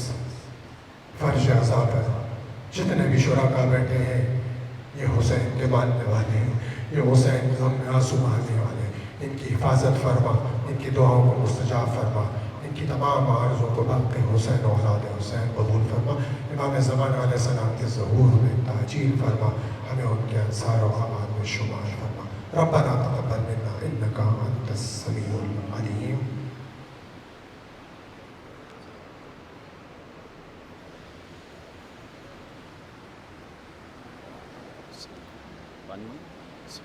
Speaker 2: فرش عزا پر جتنے بھی شرکاء بیٹھے ہیں، یہ حسین کے ماننے والے ہیں، یہ حسین غم میں آنسو بہانے والے ہیں، ان کی حفاظت فرما، ان کی دعاؤں کو مستجاب فرما، ان کی تمام عارضوں کو بحق حسین و اولاد حسین قبول فرما۔ امام زمان علیہ السلام کے ظہور میں تعجیل فرما، ہمیں ان کے انصار و اعوان میں شمار فرما۔ ربنا تقبل منا انک انت السمیع العلیم۔
Speaker 3: پانی